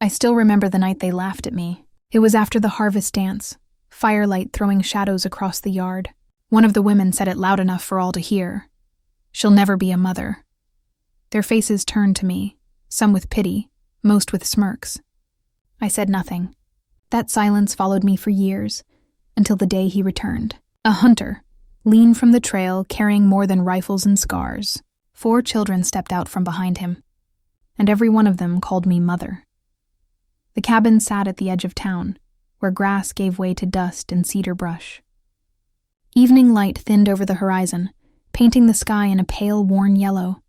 I still remember the night they laughed at me. It was after the harvest dance, firelight throwing shadows across the yard. One of the women said it loud enough for all to hear. "She'll never be a mother." Their faces turned to me, some with pity, most with smirks. I said nothing. That silence followed me for years, until the day he returned. A hunter, lean from the trail, carrying more than rifles and scars. 4 children stepped out from behind him, and every one of them called me mother. The cabin sat at the edge of town, where grass gave way to dust and cedar brush. Evening light thinned over the horizon, painting the sky in a pale, worn yellow.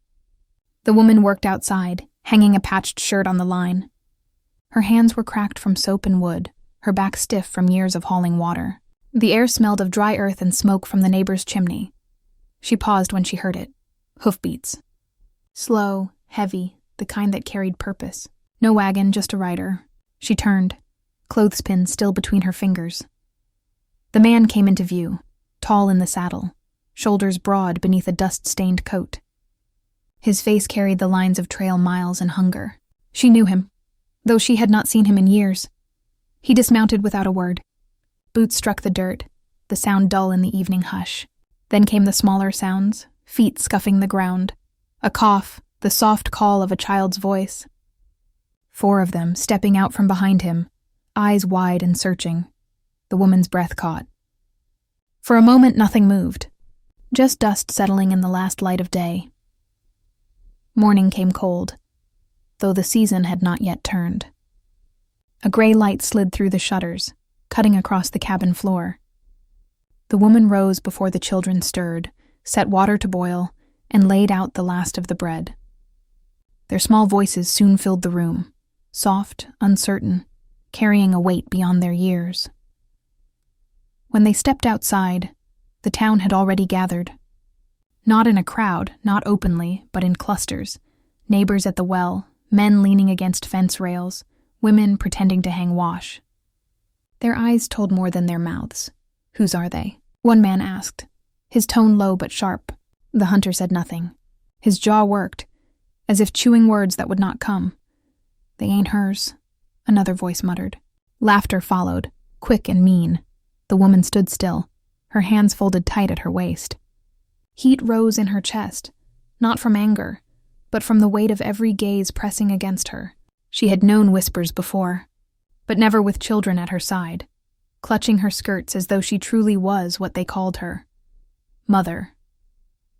The woman worked outside, hanging a patched shirt on the line. Her hands were cracked from soap and wood, her back stiff from years of hauling water. The air smelled of dry earth and smoke from the neighbor's chimney. She paused when she heard it. Hoofbeats. Slow, heavy, the kind that carried purpose. No wagon, just a rider. She turned, clothespin still between her fingers. The man came into view, tall in the saddle, shoulders broad beneath a dust-stained coat. His face carried the lines of trail miles and hunger. She knew him, though she had not seen him in years. He dismounted without a word. Boots struck the dirt, the sound dull in the evening hush. Then came the smaller sounds, feet scuffing the ground, a cough, the soft call of a child's voice. 4 of them, stepping out from behind him, eyes wide and searching. The woman's breath caught. For a moment nothing moved, just dust settling in the last light of day. Morning came cold, though the season had not yet turned. A gray light slid through the shutters, cutting across the cabin floor. The woman rose before the children stirred, set water to boil, and laid out the last of the bread. Their small voices soon filled the room, soft, uncertain, carrying a weight beyond their years. When they stepped outside, the town had already gathered. Not in a crowd, not openly, but in clusters. Neighbors at the well, men leaning against fence rails, women pretending to hang wash. Their eyes told more than their mouths. "Whose are they?" one man asked, his tone low but sharp. The hunter said nothing. His jaw worked, as if chewing words that would not come. "They ain't hers," another voice muttered. Laughter followed, quick and mean. The woman stood still, her hands folded tight at her waist. Heat rose in her chest, not from anger, but from the weight of every gaze pressing against her. She had known whispers before, but never with children at her side, clutching her skirts as though she truly was what they called her. Mother.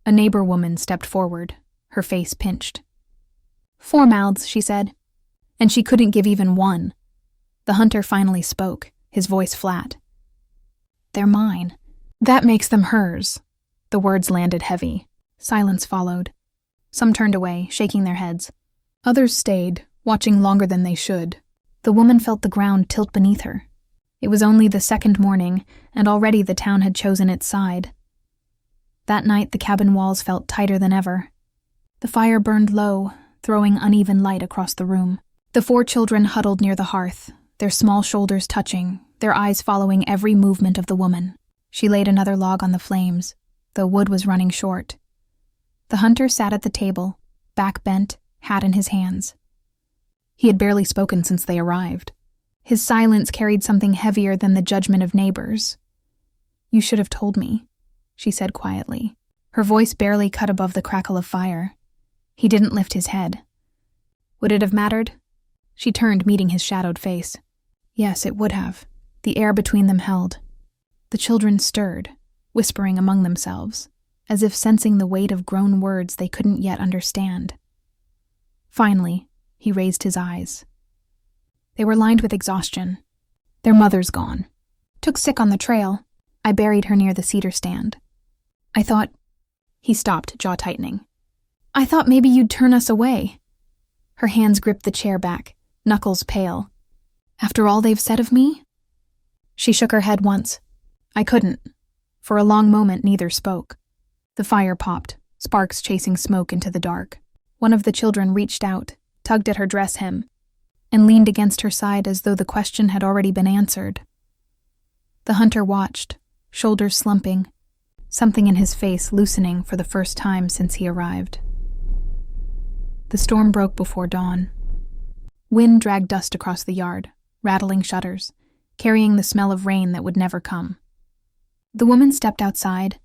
A neighbor woman stepped forward, her face pinched. 4 mouths, she said, and she couldn't give even one. The hunter finally spoke, his voice flat. "They're mine. That makes them hers." The words landed heavy. Silence followed. Some turned away, shaking their heads. Others stayed, watching longer than they should. The woman felt the ground tilt beneath her. It was only the 2nd morning, and already the town had chosen its side. That night the cabin walls felt tighter than ever. The fire burned low, throwing uneven light across the room. The 4 children huddled near the hearth, their small shoulders touching, their eyes following every movement of the woman. She laid another log on the flames, though wood was running short. The hunter sat at the table, back bent, hat in his hands. He had barely spoken since they arrived. His silence carried something heavier than the judgment of neighbors. "You should have told me," she said quietly. Her voice barely cut above the crackle of fire. He didn't lift his head. "Would it have mattered?" She turned, meeting his shadowed face. Yes, it would have. The air between them held. The children stirred, whispering among themselves, as if sensing the weight of grown words they couldn't yet understand. Finally, he raised his eyes. They were lined with exhaustion. Their mother's gone. Took sick on the trail. I buried her near the cedar stand. I thought... He stopped, jaw tightening. "I thought maybe you'd turn us away." Her hands gripped the chair back, knuckles pale. "After all they've said of me?" She shook her head once. I couldn't. For a long moment, neither spoke. The fire popped, sparks chasing smoke into the dark. One of the children reached out, tugged at her dress hem, and leaned against her side as though the question had already been answered. The hunter watched, shoulders slumping, something in his face loosening for the first time since he arrived. The storm broke before dawn. Wind dragged dust across the yard, rattling shutters, carrying the smell of rain that would never come. The woman stepped outside,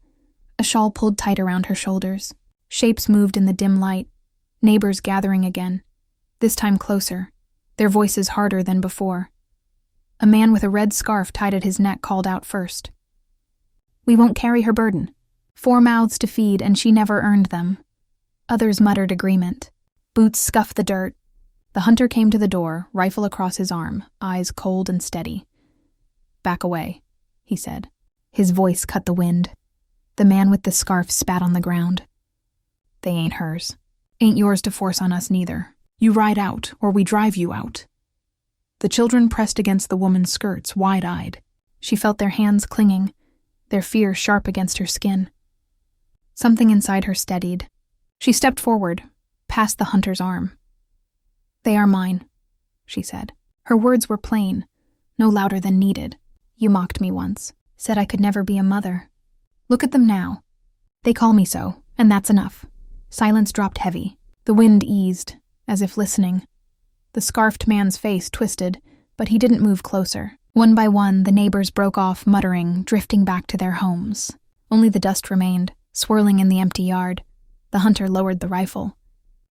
a shawl pulled tight around her shoulders. Shapes moved in the dim light, neighbors gathering again, this time closer, their voices harder than before. A man with a red scarf tied at his neck called out first. "We won't carry her burden. 4 mouths to feed, and she never earned them." Others muttered agreement. Boots scuffed the dirt. The hunter came to the door, rifle across his arm, eyes cold and steady. "Back away," he said. His voice cut the wind. The man with the scarf spat on the ground. "They ain't hers. Ain't yours to force on us neither. You ride out, or we drive you out." The children pressed against the woman's skirts, wide-eyed. She felt their hands clinging, their fear sharp against her skin. Something inside her steadied. She stepped forward, past the hunter's arm. "They are mine," she said. Her words were plain, no louder than needed. "You mocked me once, said I could never be a mother. Look at them now. They call me so, and that's enough." Silence dropped heavy. The wind eased, as if listening. The scarfed man's face twisted, but he didn't move closer. One by one, the neighbors broke off, muttering, drifting back to their homes. Only the dust remained, swirling in the empty yard. The hunter lowered the rifle.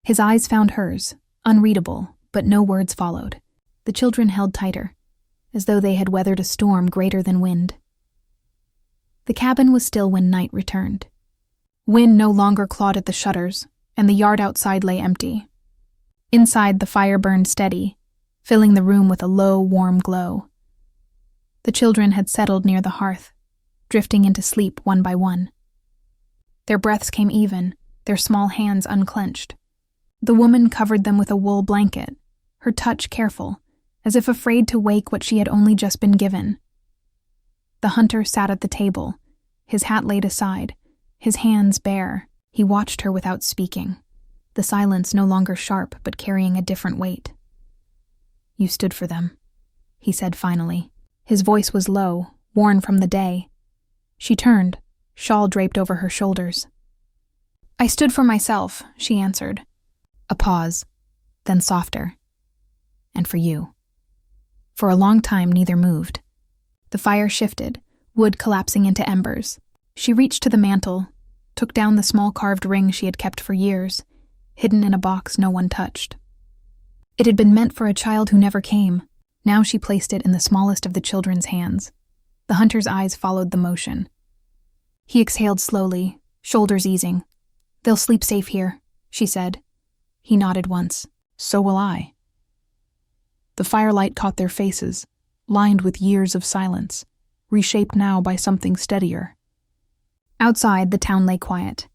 His eyes found hers, unreadable, but no words followed. The children held tighter, as though they had weathered a storm greater than wind. The cabin was still when night returned. Wind no longer clawed at the shutters, and the yard outside lay empty. Inside, the fire burned steady, filling the room with a low, warm glow. The children had settled near the hearth, drifting into sleep one by one. Their breaths came even, their small hands unclenched. The woman covered them with a wool blanket, her touch careful, as if afraid to wake what she had only just been given. The hunter sat at the table, his hat laid aside, his hands bare. He watched her without speaking, the silence no longer sharp but carrying a different weight. "You stood for them," he said finally. His voice was low, worn from the day. She turned, shawl draped over her shoulders. "I stood for myself," she answered. A pause, then softer. "And for you." For a long time, neither moved. The fire shifted, wood collapsing into embers. She reached to the mantel, took down the small carved ring she had kept for years, hidden in a box no one touched. It had been meant for a child who never came. Now she placed it in the smallest of the children's hands. The hunter's eyes followed the motion. He exhaled slowly, shoulders easing. "They'll sleep safe here," she said. He nodded once. "So will I." The firelight caught their faces, lined with years of silence, reshaped now by something steadier. Outside, the town lay quiet.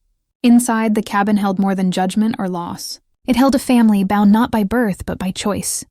Inside, the cabin held more than judgment or loss. It held a family bound not by birth but by choice.